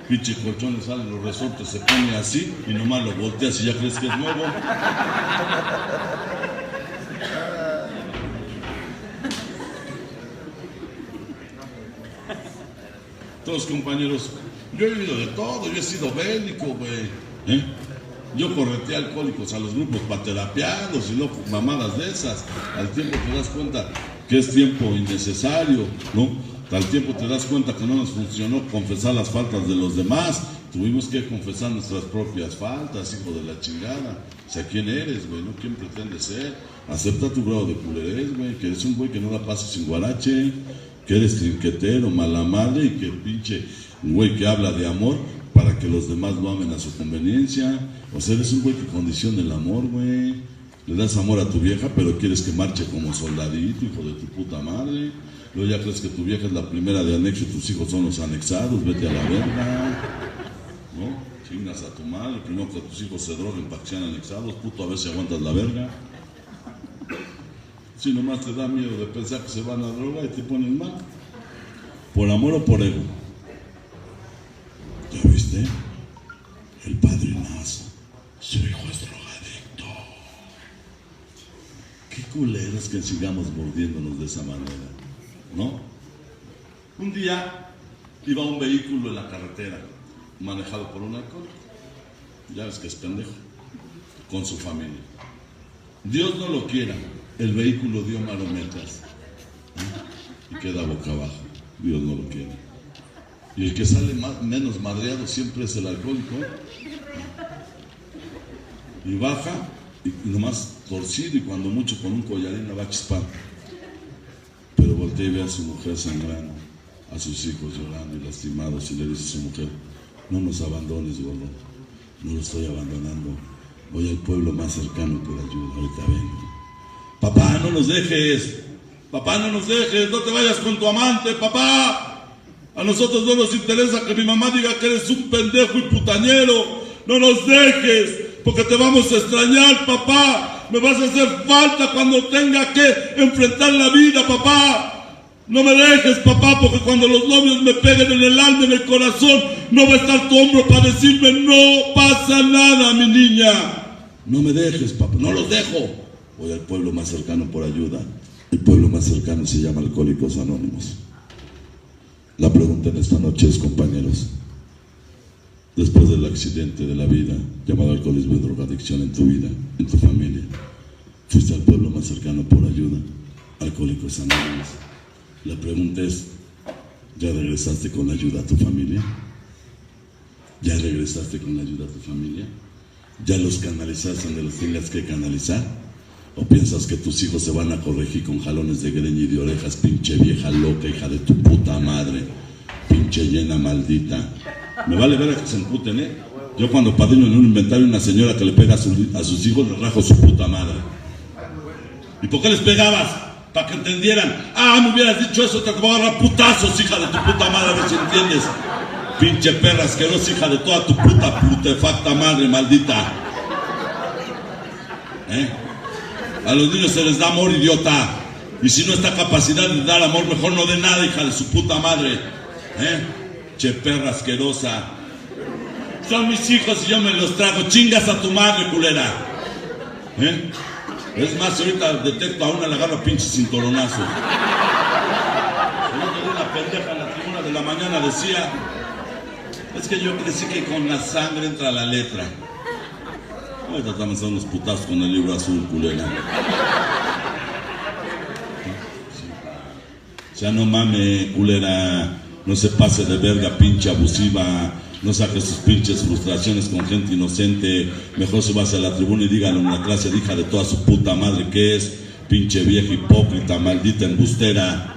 Pinche colchón le salen los resortes, se pone así y nomás lo volteas y ya crees que es nuevo. Todos compañeros, yo he vivido de todo, yo he sido bélico, güey. Yo correteé alcohólicos a los grupos para terapiados y luego mamadas de esas. Al tiempo te das cuenta que es tiempo innecesario, ¿no? Al tiempo te das cuenta que no nos funcionó confesar las faltas de los demás. Tuvimos que confesar nuestras propias faltas, hijo de la chingada. O sea, ¿quién eres, güey? ¿No? ¿Quién pretendes ser? Acepta tu grado de culerés, güey. Que eres un güey que no la pasa sin guarache, que eres trinquetero, mala madre y que pinche güey que habla de amor para que los demás lo amen a su conveniencia. O sea, eres un güey que condiciona el amor, güey. Le das amor a tu vieja, pero quieres que marche como soldadito, hijo de tu puta madre. Luego ya crees que tu vieja es la primera de anexo y tus hijos son los anexados. Vete a la verga, ¿no? Chingas a tu madre. Primero que tus hijos se droguen para que sean anexados. Puto, a ver si aguantas la verga. Si nomás te da miedo de pensar que se van a drogar y te ponen mal. ¿Por amor o por ego? ¿Ya viste? El padrinazo. Su hijo es drogadicto. Qué culeros que sigamos mordiéndonos de esa manera, ¿no? Un día iba un vehículo en la carretera, manejado por un alcohólico. Ya ves que es pendejo. Con su familia. Dios no lo quiera. El vehículo dio marometas, ¿no? Y queda boca abajo. Dios no lo quiere. Y el que sale menos madreado siempre es el alcohólico. Y baja, y nomás torcido, y cuando mucho con un collarín la va a chispar. Pero voltea y ve a su mujer sangrando, a sus hijos llorando y lastimados, y le dice a su mujer: no nos abandones, gordo. No lo estoy abandonando. Voy al pueblo más cercano por ayuda. Ahorita vengo. Papá, no nos dejes. Papá, no nos dejes. No te vayas con tu amante, papá. A nosotros no nos interesa que mi mamá diga que eres un pendejo y putañero. No nos dejes, porque te vamos a extrañar, papá. Me vas a hacer falta cuando tenga que enfrentar la vida, papá. No me dejes, papá, porque cuando los novios me peguen en el alma, en el corazón, no va a estar tu hombro para decirme: no pasa nada, mi niña. No me dejes, papá. No los dejo. Voy al pueblo más cercano por ayuda. El pueblo más cercano se llama Alcohólicos Anónimos. La pregunta en esta noche es, compañeros, después del accidente de la vida llamado alcoholismo y drogadicción en tu vida, en tu familia, fuiste al pueblo más cercano por ayuda, Alcohólicos Anónimos. La pregunta es, ¿ya regresaste con la ayuda a tu familia? ¿Ya regresaste con la ayuda a tu familia? ¿Ya los canalizaste donde los tengas que canalizar? ¿O piensas que tus hijos se van a corregir con jalones de greña y de orejas, pinche vieja loca, hija de tu puta madre, pinche llena maldita? Me vale ver a que se emputen, ¿eh? Yo cuando padrino en un inventario una señora que le pega a sus hijos, le rajo su puta madre. ¿Y por qué les pegabas? Para que entendieran. Ah, me hubieras dicho eso, te voy a agarrar putazos, hija de tu puta madre, a ver si entiendes. Pinche perra asquerosa, hija de toda tu puta putefacta madre, maldita. A los niños se les da amor, idiota. Y si no está capacidad de dar amor, mejor no dé nada, hija de su puta madre. Che perra asquerosa. Son mis hijos y yo me los trago. Chingas a tu madre, culera. Es más, ahorita detecto a una, le agarro pinche cinturonazo. Una pendeja en la tribuna de la mañana decía: es que yo crecí que con la sangre entra la letra. Ahorita estamos dando unos putazos con el libro azul, culera. O sea, no mames, culera. No se pase de verga, pinche abusiva. No saque sus pinches frustraciones con gente inocente. Mejor subase a la tribuna y díganle en una clase de hija de toda su puta madre que es. Pinche vieja hipócrita, maldita embustera.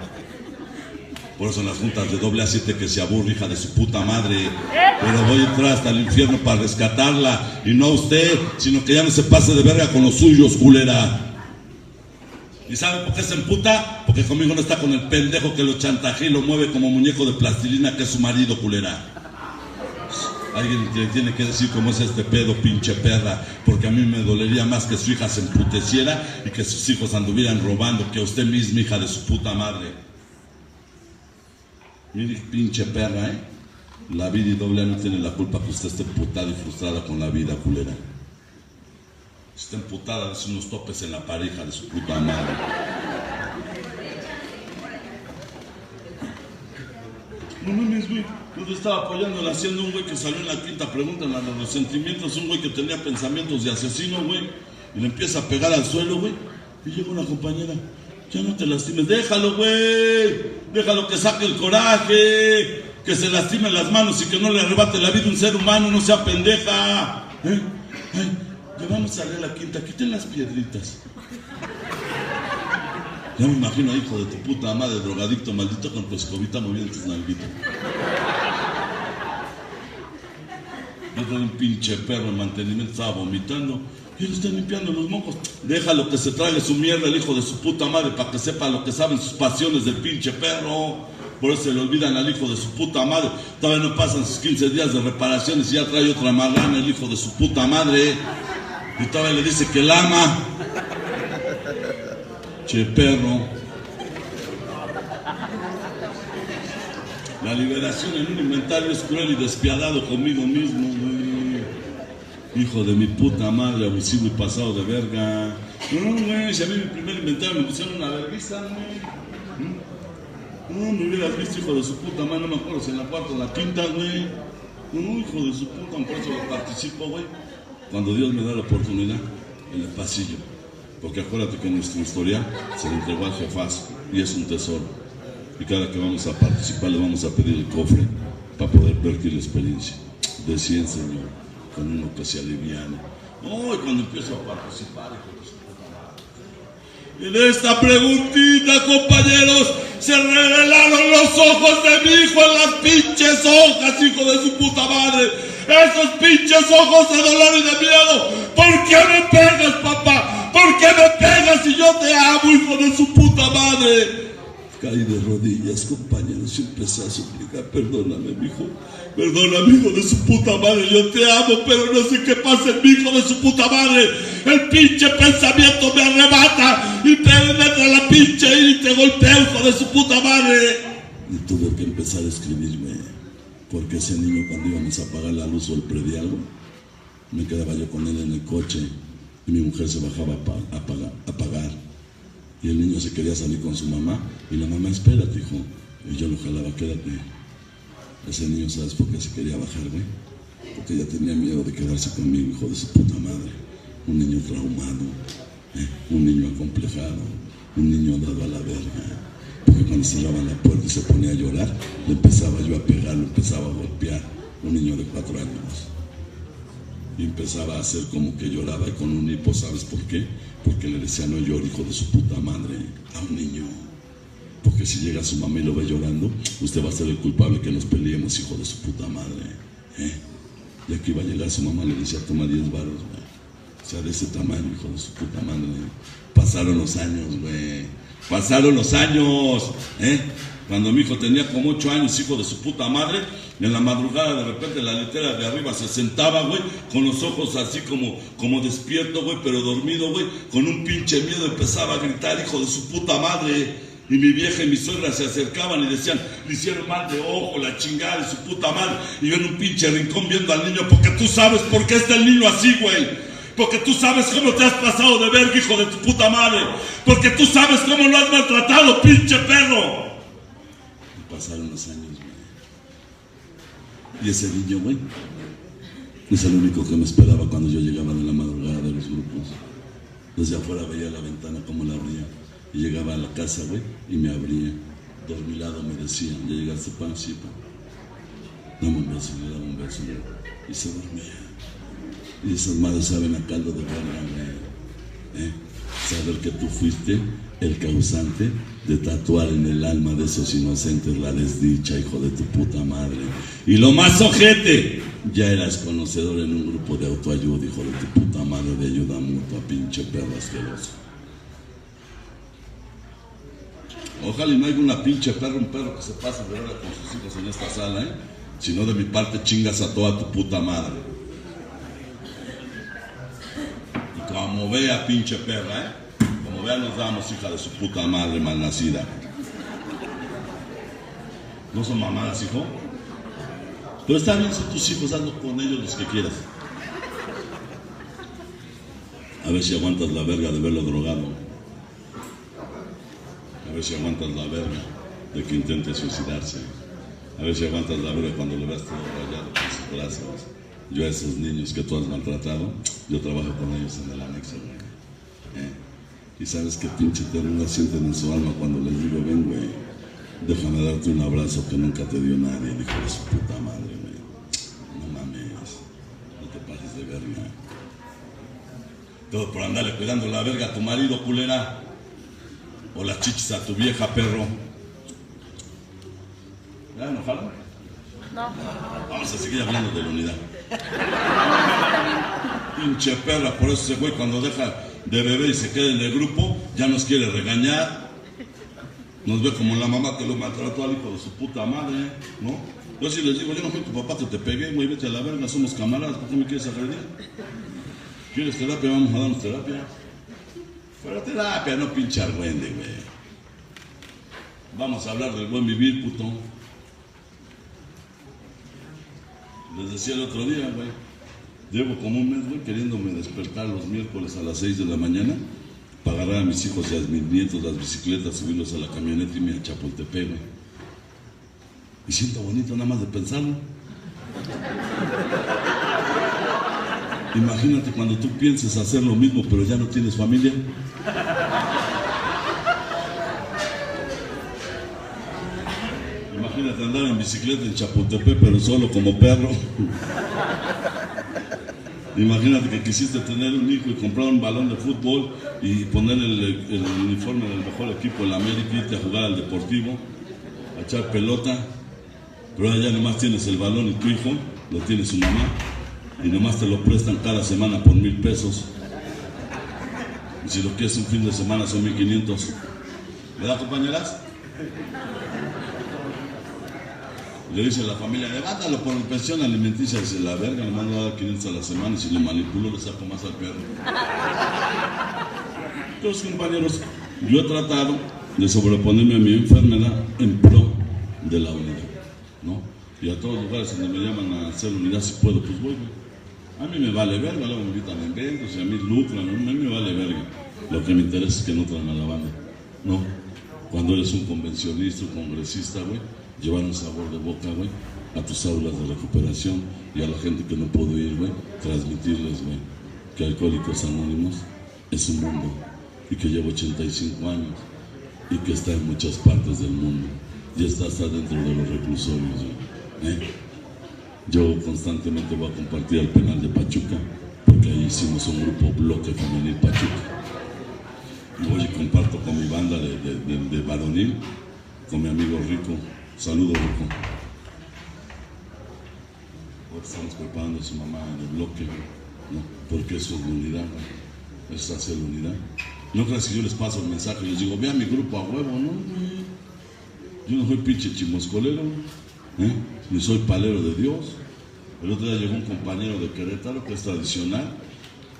Por eso en las juntas de AA7 que se aburre, hija de su puta madre. Pero voy a entrar hasta el infierno para rescatarla. Y no usted, sino que ya no se pase de verga con los suyos, culera. ¿Y sabe por qué se emputa? Porque conmigo no está con el pendejo que lo chantajea y lo mueve como muñeco de plastilina que es su marido, culera. Alguien le tiene que decir cómo es este pedo, pinche perra. Porque a mí me dolería más que su hija se emputeciera y que sus hijos anduvieran robando que a usted misma, hija de su puta madre. Mire, pinche perra, La vida y doble A no tiene la culpa que usted esté emputada y frustrada con la vida, culera. Está emputada, hace unos topes en la pareja de su puta madre. No mames, güey. Yo te estaba apoyando haciendo un güey que salió en la quinta pregunta, en la de los sentimientos, un güey que tenía pensamientos de asesino, güey, y le empieza a pegar al suelo, güey. Y llega una compañera, ya no te lastimes, déjalo, güey, déjalo que saque el coraje, que se lastime las manos y que no le arrebate la vida a un ser humano, no sea pendeja. Ay, ya vamos a leer la quinta, quiten las piedritas. Ya me imagino, hijo de tu puta madre, drogadicto, maldito, con tu escobita moviendo tus nalguitas. Yo tengo un pinche perro en mantenimiento, estaba vomitando. Y él está limpiando los mocos. Déjalo que se trague su mierda el hijo de su puta madre para que sepa lo que saben sus pasiones del pinche perro. Por eso se le olvidan al hijo de su puta madre. Todavía no pasan sus 15 días de reparaciones y ya trae otra marrana el hijo de su puta madre. Y todavía le dice que la ama. Che perro. La liberación en un inventario es cruel y despiadado conmigo mismo, güey. Hijo de mi puta madre, abusivo y pasado de verga. No, güey, si a mí mi primer inventario me pusieron una vergüenza, güey. No, me hubieras visto, hijo de su puta madre, no me acuerdo si en la cuarta o la quinta, güey. No, hijo de su puta, por eso lo participo, güey. Cuando Dios me da la oportunidad, en el pasillo. Porque acuérdate que nuestra historia se le entregó al jefazo y es un tesoro. Y cada que vamos a participar le vamos a pedir el cofre para poder vertir la experiencia. De 100, Señor, con uno que se aliviane. Oh, y cuando empiezo a participar, en esta preguntita, compañeros, se revelaron los ojos de mi hijo en las pinches hojas, hijo de su puta madre. Esos pinches ojos de dolor y de miedo. ¿Por qué me pegas, papá? ¿Por qué me pegas si yo te amo, hijo de su puta madre? Caí de rodillas, compañeros, y empecé a suplicar, perdóname, mijo. Perdóname, hijo de su puta madre, yo te amo, pero no sé qué pasa en mi hijo de su puta madre. El pinche pensamiento me arrebata y penetra la pinche y te golpea, hijo de su puta madre. Y tuve que empezar a escribirme, porque ese niño, cuando íbamos a apagar la luz o el predial, me quedaba yo con él en el coche y mi mujer se bajaba a apagar. Y el niño se quería salir con su mamá y la mamá, espérate, hijo. Y yo lo jalaba, quédate. Ese niño, ¿sabes por qué se quería bajar, güey? Porque ya tenía miedo de quedarse conmigo, hijo de su puta madre. Un niño traumado, un niño acomplejado, un niño dado a la verga. Porque cuando cerraban la puerta y se ponía a llorar, le empezaba yo a pegar, lo empezaba a golpear. Un niño de 4 años. Y empezaba a hacer como que lloraba y con un hipo, ¿sabes por qué? Porque le decía, no llore, hijo de su puta madre, a un niño. Porque si llega su mamá y lo ve llorando, usted va a ser el culpable que nos peleemos, hijo de su puta madre. Y aquí va a llegar su mamá, le decía, toma 10 varos, güey. O sea, de ese tamaño, hijo de su puta madre. Pasaron los años, güey. Pasaron los años, Cuando mi hijo tenía como 8 años, hijo de su puta madre, en la madrugada de repente la litera de arriba se sentaba, güey, con los ojos así como despierto, güey, pero dormido, güey, con un pinche miedo empezaba a gritar, hijo de su puta madre. Y mi vieja y mi suegra se acercaban y decían, le hicieron mal de ojo, la chingada de su puta madre. Y yo en un pinche rincón viendo al niño, porque tú sabes por qué está el niño así, güey. Porque tú sabes cómo te has pasado de verga, hijo de tu puta madre. Porque tú sabes cómo lo has maltratado, pinche perro. Y pasaron los años, güey. Y ese niño, güey, es el único que me esperaba cuando yo llegaba de la madrugada de los grupos. Desde afuera veía la ventana como la abría. Y llegaba a la casa, güey, y me abría. Dormilado me decía, ¿ya llegaste, pa? Sí, pa. Dame un beso, le daba un beso, güey. Y se dormía. Y esas madres saben a caldo de verga, güey. Saber que tú fuiste el causante de tatuar en el alma de esos inocentes la desdicha, hijo de tu puta madre. Y lo más ojete, ya eras conocedor en un grupo de autoayuda, hijo de tu puta madre, de ayuda mutua, pinche perro asqueroso. Ojalá y no haya una pinche perro, un perro que se pase de verga con sus hijos en esta sala, Si no, de mi parte chingas a toda tu puta madre. Y como vea, pinche perra, Como vea, nos damos, hija de su puta madre malnacida. ¿No son mamadas, hijo? Pero está bien, son tus hijos, hazlo con ellos los que quieras. A ver si aguantas la verga de verlo drogado. A ver si aguantas la verga de que intente suicidarse. A ver si aguantas la verga cuando lo veas todo rayado con sus brazos. Yo a esos niños que tú has maltratado, yo trabajo con ellos en el anexo, güey. Y sabes qué pinche ternura sienten en su alma cuando les digo, ven, güey, déjame darte un abrazo que nunca te dio nadie, hijo de su puta madre, güey. No mames, no te pases de verga. Todo por andarle cuidando la verga a tu marido, culera. O las chichis a tu vieja, perro. ¿Ya enojaron? No. Vamos a seguir hablando de la unidad. Pinche perra, por eso ese güey cuando deja de beber y se queda en el grupo, ya nos quiere regañar. Nos ve como la mamá que lo maltrató al hijo de su puta madre, ¿no? Yo sí les digo, yo no soy tu papá que te pegué, güey, vete a la verga, somos camaradas, ¿por qué me quieres agredir? ¿Quieres terapia? Vamos a darnos terapia. Pero terapia, no pinche argüende, güey. Vamos a hablar del buen vivir, puto. Les decía el otro día, güey. Llevo como un mes, güey, queriéndome despertar los miércoles a las 6 de la mañana para agarrar a mis hijos y a mis nietos las bicicletas, subirlos a la camioneta y irme a Chapultepec, güey. Y siento bonito nada más de pensarlo. Imagínate cuando tú pienses hacer lo mismo, pero ya no tienes familia. Imagínate andar en bicicleta en Chapultepec, pero solo como perro. Imagínate que quisiste tener un hijo y comprar un balón de fútbol y poner el uniforme del mejor equipo de la América y irte a jugar al Deportivo, a echar pelota, pero allá nomás tienes el balón y tu hijo lo tiene su mamá y nomás te lo prestan cada semana por 1,000 pesos. Y si lo quieres un fin de semana son 1,500. ¿Verdad, compañeras? Le dice a la familia, levátalo por mi pensión alimenticia. Dice, la verga, nomás le va a dar 500 a la semana y si lo manipulo le saco más al perro. Entonces, compañeros, yo he tratado de sobreponerme a mi enfermedad en pro de la unidad, ¿no? Y a todos los lugares donde me llaman a hacer unidad, si puedo, pues voy, güey. A mí me vale verga, luego me invitan a eventos y a mí lucran, a mí me vale verga. Lo que me interesa es que no traen a la banda, ¿no? Cuando eres un convencionista, un congresista, güey, llevar un sabor de boca, güey, a tus aulas de recuperación y a la gente que no pudo ir, güey, transmitirles, güey, que Alcohólicos Anónimos es un mundo y que lleva 85 años y que está en muchas partes del mundo y está hasta dentro de los reclusorios, güey. Yo constantemente voy a compartir al penal de Pachuca porque ahí hicimos un grupo bloque femenil Pachuca y voy y comparto con mi banda de varonil, con mi amigo Rico. Saludos, Rico. Ahora estamos preparando a su mamá en el bloque, ¿no? Porque eso es la unidad, ¿no? Eso es hacer la unidad. No creas que yo les paso el mensaje y les digo, vean mi grupo a huevo, ¿no? Yo no soy pinche chimoscolero, ni soy palero de Dios. El otro día llegó un compañero de Querétaro que es tradicional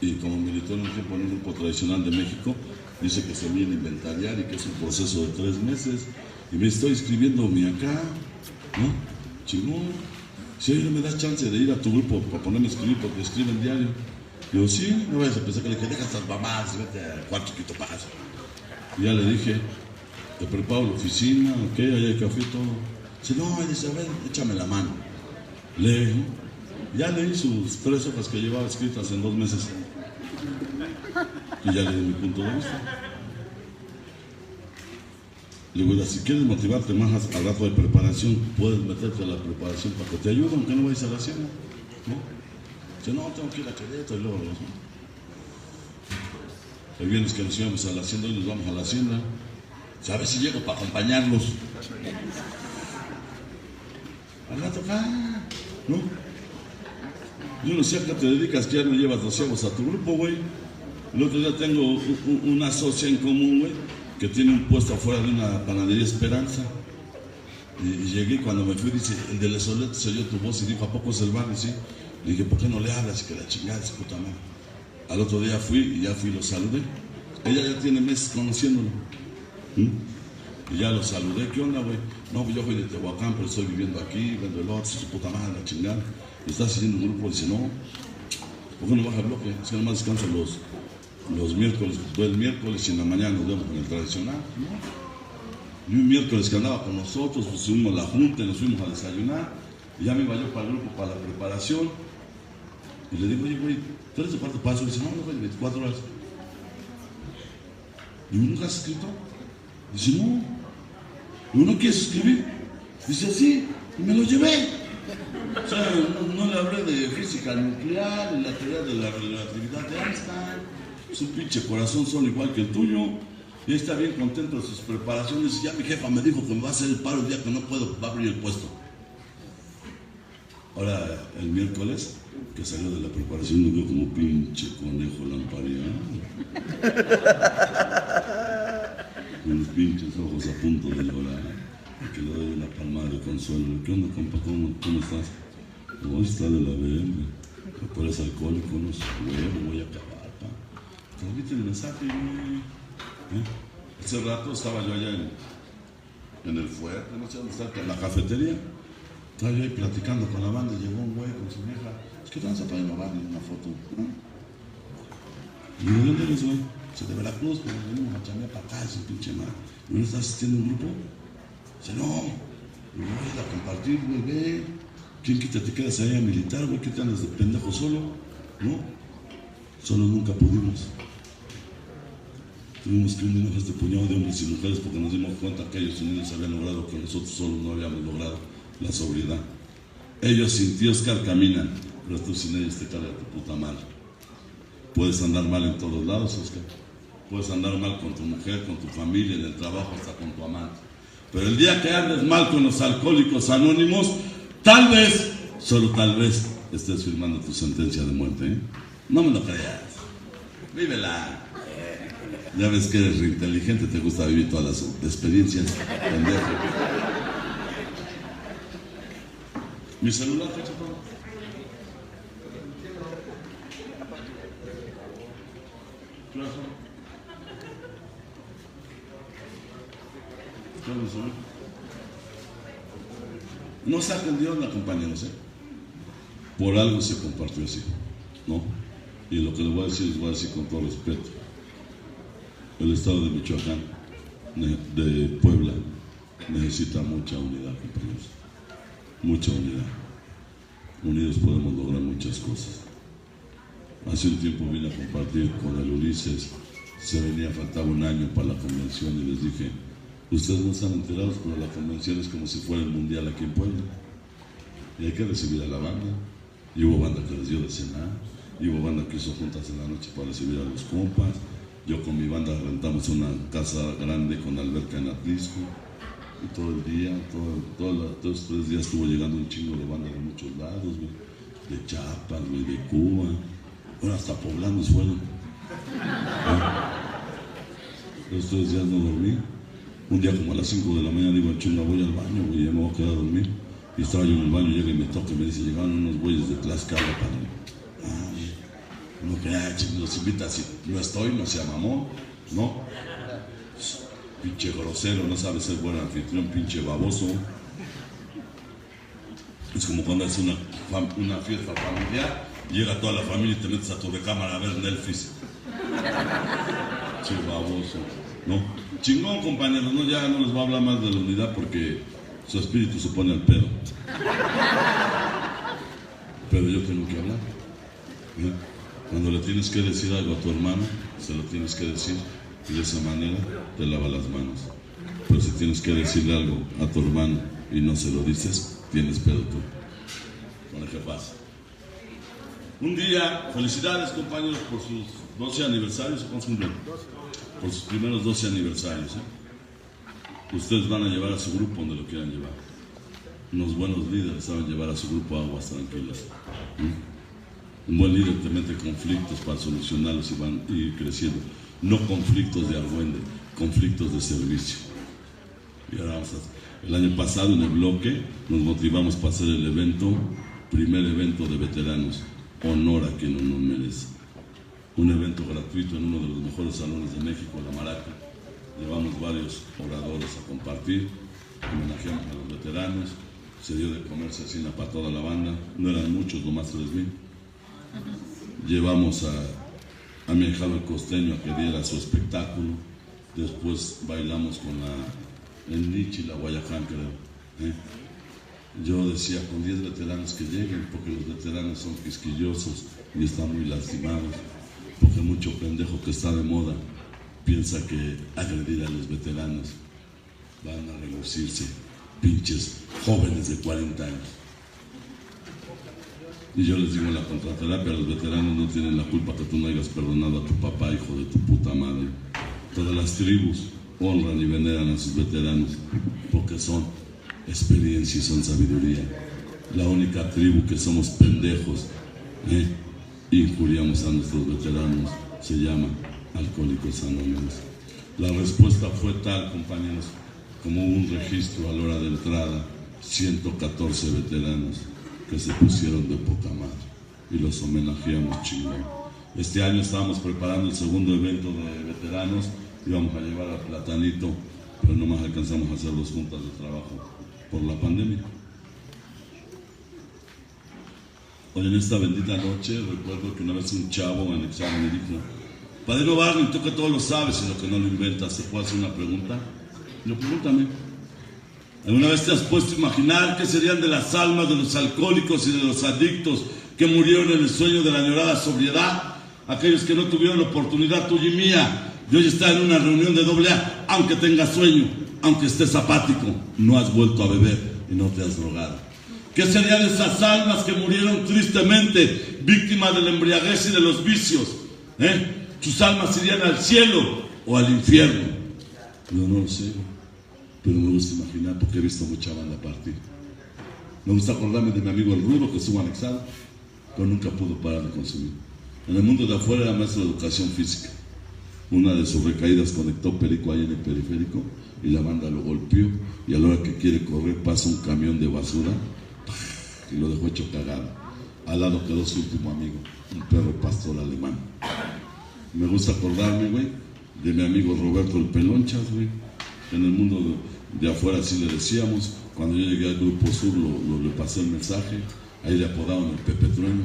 y como militó en un tiempo en un grupo tradicional de México, dice que se viene a inventariar y que es un proceso de 3 meses. Y me estoy inscribiéndome acá, ¿no? Chingón. Si hoy no me das chance de ir a tu grupo para ponerme a escribir porque escriben diario. Digo, sí, no vayas a pensar que le dije, deja estas mamás, vete al cuarto chiquito paso. Y ya le dije, te preparo la oficina, ok, allá hay café y todo. Dice, no, dice, a ver, échame la mano. Lee, ¿no? Ya leí sus 3 hojas que llevaba escritas en 2 meses. Y ya le di mi punto de vista. Le digo, si quieres motivarte más al rato de preparación, puedes meterte a la preparación para que te ayude, aunque no vayas a la hacienda, ¿no? Dice, no, tengo que ir a Querétaro y luego, ¿no? El viernes que nos íbamos a la hacienda, hoy nos vamos a la hacienda. Dice, a ver si llego para acompañarlos. Al rato acá, ¿no? Yo no sé a qué te dedicas, que ya no llevas 2 chavos a tu grupo, güey. El otro día tengo una socia en común, güey, que tiene un puesto afuera de una panadería Esperanza. Y llegué cuando me fui, dice, el de Lesolet se oyó tu voz y dijo, ¿a poco es el bar? Y sí. Le dije, ¿por qué no le hablas? Y que la chingada es puta madre. Al otro día fui y ya fui y lo saludé. Ella ya tiene meses conociéndolo. Y ya los saludé, ¿qué onda, güey? No, pues yo soy de Tehuacán, pero estoy viviendo aquí, vendo el otro, su puta madre, la chingada. ¿Estás siguiendo un grupo? Dice, no. ¿Por qué no baja el bloque? Es que nomás descanso los miércoles, todo el miércoles y en la mañana nos vemos con el tradicional, ¿no? Y un miércoles que andaba con nosotros, pues fuimos a la junta, nos fuimos a desayunar, y ya me iba yo para el grupo, para la preparación. Y le digo, oye, güey, ¿tú eres de cuarto paso? Y dice, no, güey, 24 horas. Y uno, ¿nunca has escrito? Dice, no. ¿Y uno quiere escribir? Dice, sí, y me lo llevé. O sea, no le hablé de física nuclear, ni la teoría de la relatividad de Einstein. Su pinche corazón son igual que el tuyo. Y está bien contento de sus preparaciones. Y ya mi jefa me dijo que me va a hacer el paro el día que no puedo, va a abrir el puesto. Ahora, el miércoles, que salió de la preparación, me veo como pinche conejo lampariano. Con los pinches ojos a punto de llorar. Y que le doy una palmada de consuelo. ¿Qué onda, compa? ¿Cómo estás? No, está de la verga. Tú eres alcohólico, no sé, güey, voy a acabar, pa. Transmite el mensaje, güey. Hace rato estaba yo allá en el fuerte, no sé dónde está, en la cafetería. Estaba yo ahí platicando con la banda y llegó un güey con su vieja. Es que te vas a poner una banda y una foto. Y ¿de dónde eres, güey? Dice, de Veracruz, pero venimos a chambear para acá, ese pinche madre. ¿Y no estás asistiendo a un grupo? Dice, no. Y voy a ir a compartir, güey, ve. ¿Quién quita te quedas ahí a militar, güey? ¿Qué te andas de pendejo solo? ¿No? Solo nunca pudimos. Tuvimos que unirnos a este puñado de hombres y mujeres porque nos dimos cuenta que ellos unidos habían logrado lo que nosotros solos no habíamos logrado, la sobriedad. Ellos sin ti, Oscar, caminan, pero tú sin ellos te carga tu puta madre. Puedes andar mal en todos lados, Oscar. Puedes andar mal con tu mujer, con tu familia, en el trabajo, hasta con tu amante. Pero el día que andes mal con los alcohólicos anónimos, tal vez, solo tal vez, estés firmando tu sentencia de muerte, ¿eh? No me lo creas. Vívela. Ya ves que eres inteligente, te gusta vivir todas las experiencias, pendejo. Mi celular, ¿qué chapo? No se atendió la compañeros, ¿eh? Por algo se compartió así, ¿no? Y lo que les voy a decir, les voy a decir con todo respeto. El estado de Michoacán, de Puebla, necesita mucha unidad, compañeros. Mucha unidad. Unidos podemos lograr muchas cosas. Hace un tiempo vine a compartir con el Ulises. Se venía, faltaba un año para la convención y les dije, ustedes no están enterados, pero la convención es como si fuera el mundial aquí en Puebla. Y hay que recibir a la banda. Y hubo banda que les dio de cenar. Y hubo banda que hizo juntas en la noche para recibir a los compas. Yo con mi banda rentamos una casa grande con alberca en Atlisco. Y todo el día, todos 3 días estuvo llegando un chingo de banda de muchos lados, güey. De Chiapas, güey, de Cuba. Bueno, hasta poblanos fueron. Los 3 días no dormí. Un día como a las 5 de la mañana digo, chinga, voy al baño, güey, ya me voy a quedar a dormir. Y estaba yo en el baño, llega y me toca y me dice, llegaron unos güeyes de Tlaxcala para mí. Uno que los invita, si no estoy, no sea mamón, ¿no? Pinche grosero, no sabe ser buen anfitrión, pinche baboso. Es como cuando haces una fiesta familiar, llega toda la familia y te metes a tu recámara a ver Netflix. Che baboso, ¿no? Chingón, compañeros, ¿no? Ya no les voy a hablar más de la unidad porque su espíritu se pone al pedo. Pero yo tengo que hablar, ¿eh? Cuando le tienes que decir algo a tu hermano, se lo tienes que decir y de esa manera te lava las manos. Pero si tienes que decirle algo a tu hermano y no se lo dices, tienes pedo tú. Con el jefazo. Un día, felicidades compañeros por sus 12 aniversarios, ¿cuántos cumplen? Por sus primeros 12 aniversarios, ¿eh? Ustedes van a llevar a su grupo donde lo quieran llevar. Unos buenos líderes saben llevar a su grupo a aguas tranquilas. Un buen líder te mete conflictos para solucionarlos y van a ir creciendo. No conflictos de argüende, conflictos de servicio. Y ahora el año pasado en el bloque nos motivamos para hacer el evento, primer evento de veteranos, honor a quien no nos merece. Un evento gratuito en uno de los mejores salones de México, la Maraca. llevamos varios oradores a compartir, homenajeamos a los veteranos, se dio de comer cecina para toda la banda, no eran muchos, nomás 3,000. Llevamos a mi hijado el costeño a que diera su espectáculo, después bailamos con el Nichi y la Guayacán, creo. Yo decía, con 10 veteranos que lleguen, porque los veteranos son quisquillosos y están muy lastimados, porque mucho pendejo que está de moda piensa que agredir a los veteranos van a relucirse pinches jóvenes de 40 años. Y yo les digo en la contraterapia, los veteranos no tienen la culpa que tú no hayas perdonado a tu papá, hijo de tu puta madre. Todas las tribus honran y veneran a sus veteranos porque son experiencia y son sabiduría. La única tribu que somos pendejos, injuriamos a nuestros veteranos, se llama Alcohólicos Anónimos. La respuesta fue tal, compañeros, como hubo un registro a la hora de entrada, 114 veteranos que se pusieron de poca madre y los homenajeamos chingón. Este año estábamos preparando el segundo evento de veteranos, íbamos a llevar a Platanito, pero nomás alcanzamos a hacer 2 juntas de trabajo por la pandemia. Hoy en esta bendita noche recuerdo que una vez un chavo en el examen me dijo: Padrino Barney, tú que todo lo sabes y lo que no lo inventas, ¿te puedo hacer una pregunta? Yo, pregúntame. ¿Alguna vez te has puesto a imaginar qué serían de las almas de los alcohólicos y de los adictos que murieron en el sueño de la añorada sobriedad? Aquellos que no tuvieron la oportunidad tuya y mía de hoy estar en una reunión de AA, aunque tengas sueño, aunque estés apático, no has vuelto a beber y no te has drogado. ¿Qué serían de esas almas que murieron tristemente, víctimas de la embriaguez y de los vicios? ¿Sus almas irían al cielo o al infierno? Yo no lo sé, pero me gusta imaginar porque he visto mucha banda partir. Me gusta acordarme de mi amigo el Rudo, que estuvo anexado, pero nunca pudo parar de consumir. En el mundo de afuera era maestro de educación física. Una de sus recaídas conectó perico ahí en el periférico y la banda lo golpeó, y a la hora que quiere correr pasa un camión de basura y lo dejó hecho cagado. Al lado quedó su último amigo, un perro pastor alemán. Me gusta acordarme, güey, de mi amigo Roberto el Pelonchas, güey. En el mundo de afuera así le decíamos. Cuando yo llegué al Grupo Sur le pasé el mensaje. Ahí le apodaban el Pepe Trueno.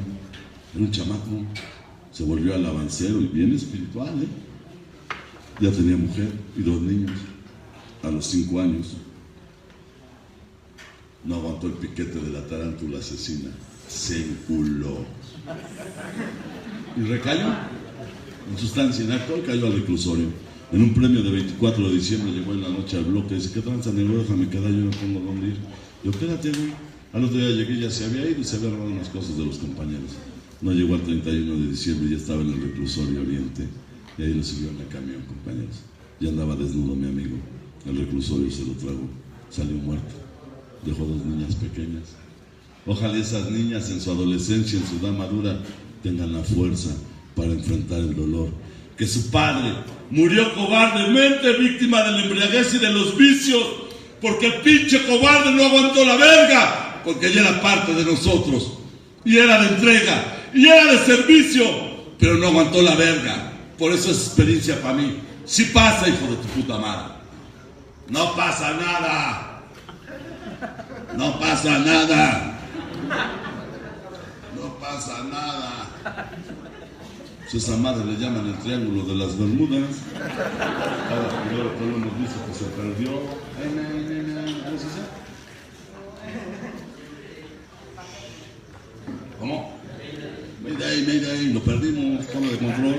Era un chamaco, se volvió alabancero y bien espiritual, Ya tenía mujer y 2 niños. A los 5 años no aguantó el piquete de la tarántula asesina, se enculó y recayó en sustancia inactual, cayó al reclusorio. En un premio de 24 de diciembre llegó en la noche al bloque y dice: ¿qué tranza, negro? Déjame quedar, yo no tengo dónde ir. Yo, quédate, güey. Al otro día llegué, ya se había ido y se había robado unas cosas de los compañeros. No llegó al 31 de diciembre, ya estaba en el reclusorio Oriente. Y ahí lo siguió en el camión, compañeros. Ya andaba desnudo mi amigo. El reclusorio se lo tragó. Salió muerto. Dejó 2 niñas pequeñas. Ojalá esas niñas en su adolescencia, en su edad madura, tengan la fuerza para enfrentar el dolor. Que su padre murió cobardemente, víctima de la embriaguez y de los vicios, porque el pinche cobarde no aguantó la verga, porque ya era parte de nosotros, y era de entrega, y era de servicio, pero no aguantó la verga. Por eso es experiencia para mí. Sí pasa, hijo de tu puta madre. No pasa nada. No pasa nada. No pasa nada. Pues esa madre le llaman el Triángulo de las Bermudas. Ahora primero todo nos dice que se perdió. ¿Cómo? Mayday, lo perdimos, toma de control.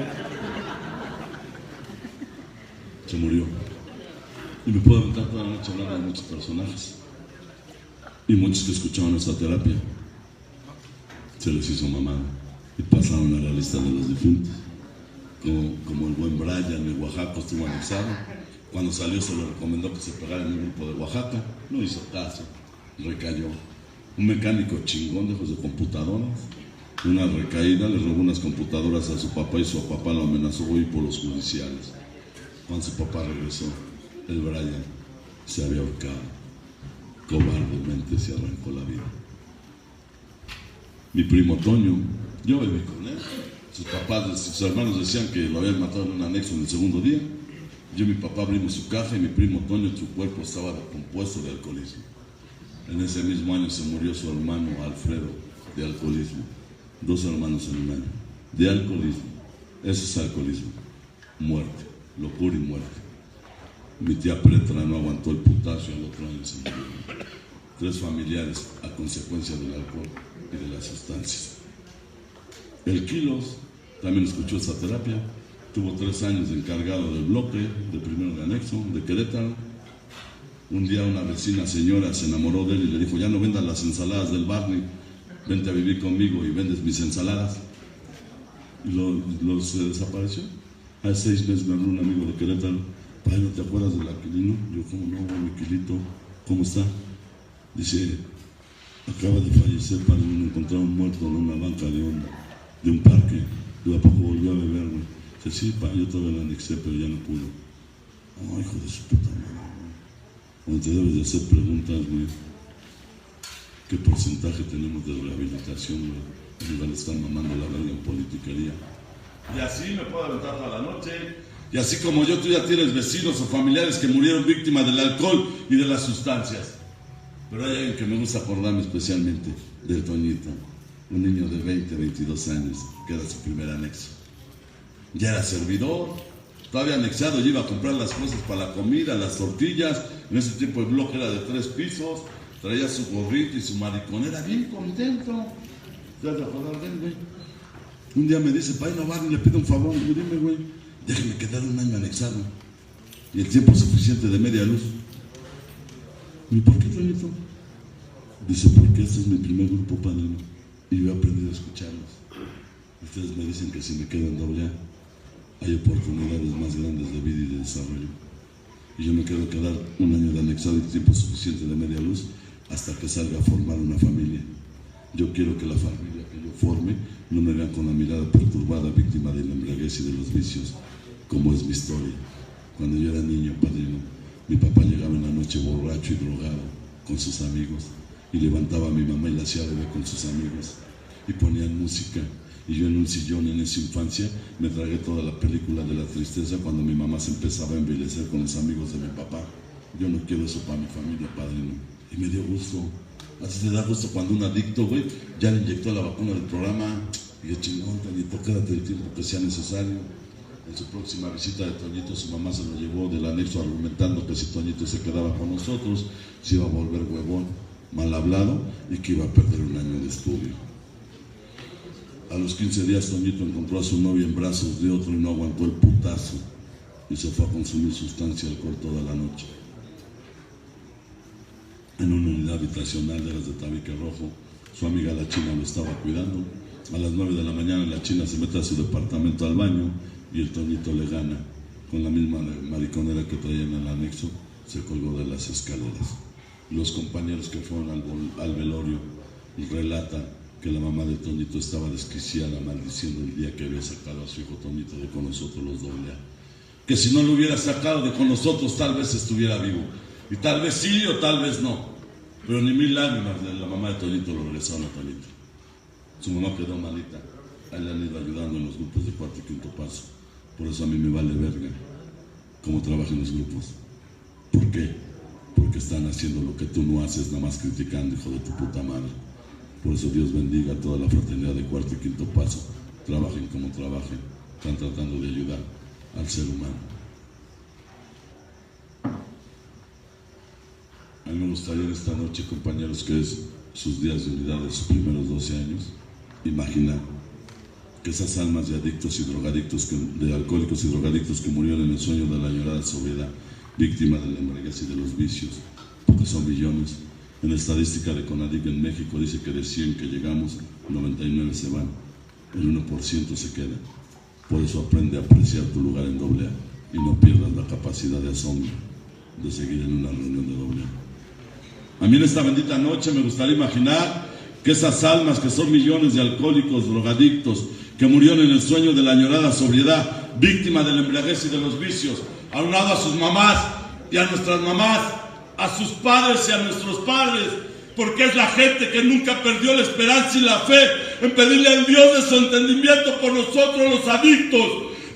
Se murió. Y me puedo aventar toda la noche hablando de muchos personajes. Y muchos que escuchaban esta terapia se les hizo mamada y pasaron a la lista de los difuntos. Como el buen Brian de Oaxaca estuvo anexado. Cuando salió se le recomendó que se pegara en un grupo de Oaxaca. No hizo caso, recayó. Un mecánico chingón de de computadoras. Una recaída, le robó unas computadoras a su papá y su papá lo amenazó hoy por los judiciales. Cuando su papá regresó, el Brian se había ahorcado. Cobardemente se arrancó la vida. Mi primo Toño, yo viví con él. Sus papás, sus hermanos decían que lo habían matado en un anexo en el segundo día. Yo y mi papá abrimos su caja y mi primo Toño, su cuerpo estaba compuesto de alcoholismo. En ese mismo año se murió su hermano Alfredo de alcoholismo. 2 hermanos en un año. De alcoholismo. Eso es alcoholismo. Muerte. Locura y muerte. Mi tía Pretra no aguantó el putazo y al otro año se murió. 3 familiares a consecuencia del alcohol y de las sustancias. El Quilos también escuchó esa terapia. Tuvo 3 años de encargado del bloque, de primero de anexo, de Querétaro. Un día una vecina señora se enamoró de él y le dijo: ya no vendas las ensaladas del Barney, vente a vivir conmigo y vendes mis ensaladas. Y se desapareció. Hace 6 meses me habló un amigo de Querétaro: padre, ¿no te acuerdas del Aquilino? Yo, ¿cómo no, mi Quilito? ¿Cómo está? Dice: acaba de fallecer, padre, me encontraron muerto en una banca de un parque. Yo a poco volvió a beber, güey. Dice: sí, padre, yo todavía la anexé, pero ya no pudo. Oh, hijo de su puta madre. Cuando te debes de hacer preguntas, güey, ¿qué porcentaje tenemos de rehabilitación, güey? En lugar de estar mamando la verga en politiquería. Y así me puedo aventar toda la noche. Y así como yo, tú ya tienes vecinos o familiares que murieron víctimas del alcohol y de las sustancias. Pero hay alguien que me gusta acordarme especialmente, del Toñito. Un niño de 20, 22 años, que era su primer anexo. Ya era servidor, todavía anexado, ya iba a comprar las cosas para la comida, las tortillas. En ese tiempo el bloque era de 3 pisos, traía su gorrito y su mariconera, bien contento. ¿Te vas a acordar de él, güey? Un día me dice: padre, no va, le pido un favor. Yo: dime, güey. Déjeme quedar un año anexado y el tiempo suficiente de media luz. ¿Y por qué, Toñito? Dice: porque este es mi primer grupo, padre, y yo he aprendido a escucharlos. Ustedes me dicen que si me quedo en doble A hay oportunidades más grandes de vida y de desarrollo, y yo me quiero quedar un año de anexado y tiempo suficiente de media luz hasta que salga a formar una familia. Yo quiero que la familia que yo forme no me vean con la mirada perturbada, víctima de la embriaguez y de los vicios, como es mi historia. Cuando yo era niño, padrino, mi papá llegaba en la noche borracho y drogado con sus amigos y levantaba a mi mamá y la hacía beber con sus amigos y ponían música. Y yo en un sillón en esa infancia me tragué toda la película de la tristeza cuando mi mamá se empezaba a envilecer con los amigos de mi papá. Yo no quiero eso para mi familia, padrino. Y me dio gusto. Así te da gusto cuando un adicto, güey, ya le inyectó la vacuna del programa. Y yo: chingón, Toñito, quédate el tiempo que sea necesario. En su próxima visita de Toñito, su mamá se lo llevó del anexo argumentando que si Toñito se quedaba con nosotros, se iba a volver huevón, mal hablado y que iba a perder un año de estudio. A los 15 días Toñito encontró a su novia en brazos de otro y no aguantó el putazo y se fue a consumir sustancia alcohol toda la noche. En una unidad habitacional de las de tabique rojo, su amiga la China lo estaba cuidando. A las 9 de la mañana la China se mete a su departamento al baño y el Toñito le gana. Con la misma mariconera que traía en el anexo, se colgó de las escaleras. Los compañeros que fueron al velorio relatan que la mamá de Toñito estaba desquiciada, maldiciendo el día que había sacado a su hijo Toñito de con nosotros los AA. Que si no lo hubiera sacado de con nosotros, tal vez estuviera vivo. Y tal vez sí o tal vez no. Pero ni 1000 lágrimas de la mamá de Toñito lo regresaron a Toñito. Su mamá quedó malita. A él le han ido ayudando en los grupos de 4 y 5 paso. Por eso a mí me vale verga cómo trabajan los grupos. ¿Por qué? Porque están haciendo lo que tú no haces, nada más criticando, hijo de tu puta madre. Por eso Dios bendiga a toda la fraternidad de 4 y 5 paso. Trabajen como trabajen. Están tratando de ayudar al ser humano. A mí me gustaría en esta noche, compañeros, que es sus días de unidad de sus primeros 12 años, imaginar que esas almas de adictos y drogadictos, de alcohólicos y drogadictos que murieron en el sueño de la añorada sobriedad, víctimas de la embriaguez y de los vicios, porque son millones. En la estadística de CONADIC en México dice que de 100 que llegamos, 99 se van, el 1% se queda. Por eso aprende a apreciar tu lugar en AA y no pierdas la capacidad de asombro de seguir en una reunión de AA. A mí en esta bendita noche me gustaría imaginar que esas almas que son millones de alcohólicos, drogadictos, que murieron en el sueño de la añorada sobriedad, víctimas de la embriaguez y de los vicios, aunado a sus mamás y a nuestras mamás, a sus padres y a nuestros padres, porque es la gente que nunca perdió la esperanza y la fe en pedirle al Dios de su entendimiento por nosotros los adictos,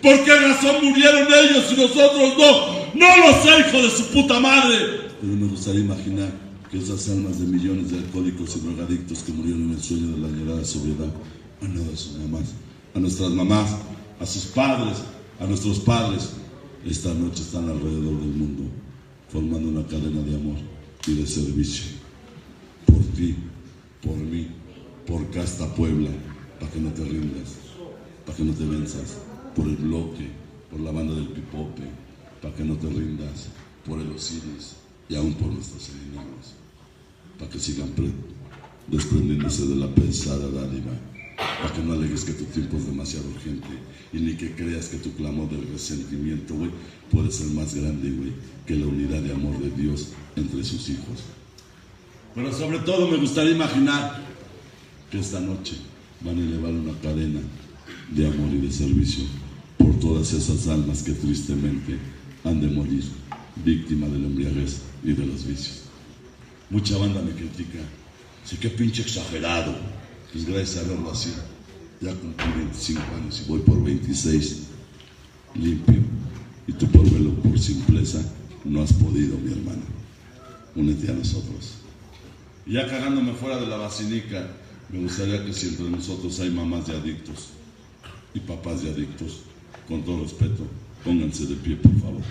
¿Por qué razón murieron ellos y nosotros no? ¡No lo sé, hijo de su puta madre! Pero me gustaría imaginar que esas almas de millones de alcohólicos y drogadictos que murieron en el sueño de la añorada sobriedad han dado a sus mamás, a nuestras mamás, a sus padres, a nuestros padres. Esta noche están alrededor del mundo, formando una cadena de amor y de servicio. Por ti, por mí, por Casta Puebla, para que no te rindas, para que no te venzas, por el bloque, por la banda del Pipope, para que no te rindas, por el Osiris y aún por nuestros enemigos, para que sigan desprendiéndose de la pesada dádiva, para que no alegues que tu tiempo es demasiado urgente y ni que creas que tu clamor del resentimiento, güey, puede ser más grande, güey, que la unidad de amor de Dios entre sus hijos. Pero sobre todo me gustaría imaginar que esta noche van a elevar una cadena de amor y de servicio por todas esas almas que tristemente han de morir víctima de la embriaguez y de los vicios. Mucha banda me critica, sí, qué pinche exagerado. Pues gracias a verlo así, ya cumplí 25 años y voy por 26 limpio, y tú por verlo por simpleza no has podido, mi hermano. Únete a nosotros. Y ya cagándome fuera de la basílica, me gustaría que si entre nosotros hay mamás de adictos y papás de adictos, con todo respeto, pónganse de pie, por favor.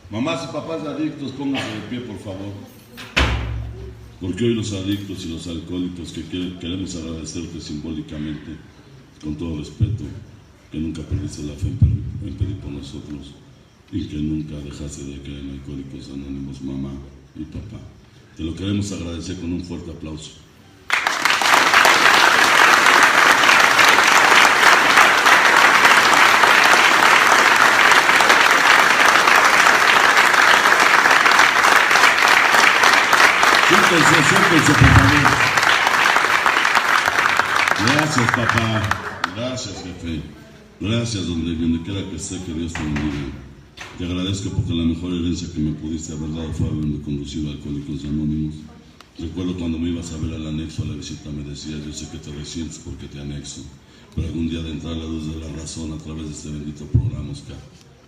Mamás y papás de adictos, pónganse de pie, por favor. Porque hoy los adictos y los alcohólicos que queremos agradecerte simbólicamente, con todo respeto, que nunca perdiste la fe en pedir por nosotros y que nunca dejaste de creer en Alcohólicos Anónimos, mamá y papá. Te lo queremos agradecer con un fuerte aplauso. Siéntense, por favor. Gracias, papá. Gracias, jefe. Gracias, donde quiera que esté, que Dios te bendiga. Te agradezco porque la mejor herencia que me pudiste haber dado fue haberme conducido a Alcohólicos Anónimos. Recuerdo cuando me ibas a ver al anexo a la visita, me decías, yo sé que te resientes porque te anexo, pero algún día de entrar a la luz de la razón a través de este bendito programa, Oscar,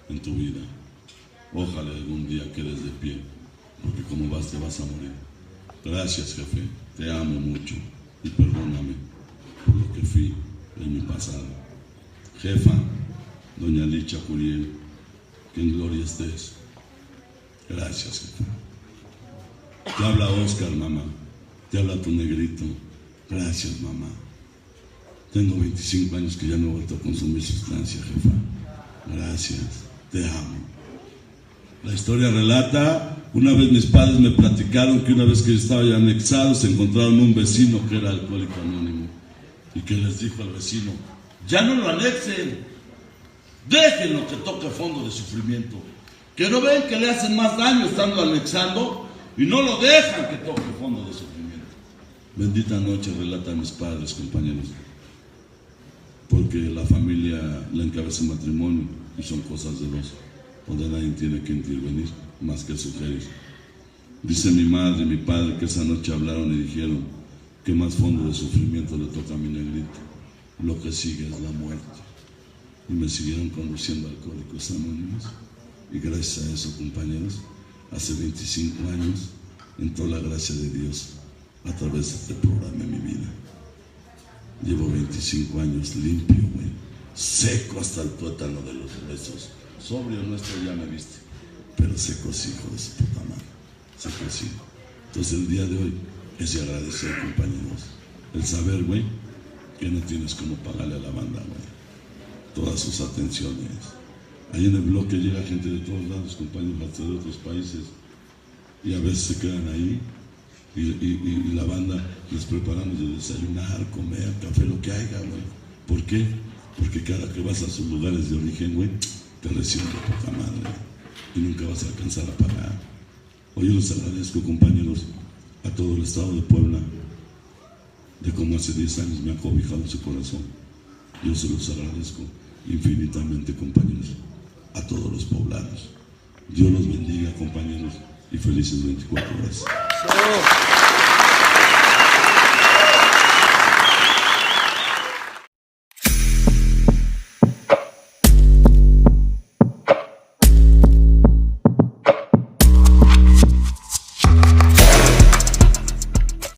en tu vida. Ojalá algún día quedes de pie, porque como vas, te vas a morir. Gracias, jefe, te amo mucho y perdóname por lo que fui en mi pasado. Jefa, doña Licha Curiel, que en gloria estés. Gracias, jefa. Te habla Oscar, mamá, te habla tu negrito. Gracias, mamá. Tengo 25 años que ya no he vuelto a consumir sustancia, jefa. Gracias, te amo. La historia relata, una vez mis padres me platicaron que una vez que yo estaba ya anexado, se encontraron un vecino que era alcohólico anónimo y que les dijo al vecino, ya no lo anexen, déjenlo que toque fondo de sufrimiento, que no ven que le hacen más daño estando anexando y no lo dejan que toque fondo de sufrimiento. Bendita noche relata a mis padres, compañeros, porque la familia la encabeza el matrimonio y son cosas de dos, donde nadie tiene que intervenir más que sugerir. Dice mi madre y mi padre que esa noche hablaron y dijeron que más fondo de sufrimiento le toca a mi negrito. Lo que sigue es la muerte. Y me siguieron conduciendo a Alcohólicos Anónimos. Y gracias a eso, compañeros, hace 25 años entró la gracia de Dios a través de este programa en mi vida. Llevo 25 años limpio, güey, seco hasta el tuétano de los huesos. Sobrio nuestro ya me viste, pero seco sí, hijo de su puta madre, seco sí. Entonces el día de hoy es de agradecer, compañeros, el saber, güey, que no tienes cómo pagarle a la banda, güey, todas sus atenciones. Ahí en el bloque llega gente de todos lados, compañeros, hasta de otros países, y a veces se quedan ahí, y la banda les preparamos de desayunar, comer, café, lo que haya, güey. ¿Por qué? Porque cada que vas a sus lugares de origen, güey, te reciben de poca madre y nunca vas a alcanzar a pagar. Hoy yo les agradezco, compañeros, a todo el estado de Puebla, de cómo hace 10 años me ha cobijado su corazón. Yo se los agradezco infinitamente, compañeros, a todos los poblanos. Dios los bendiga, compañeros, y felices 24 horas.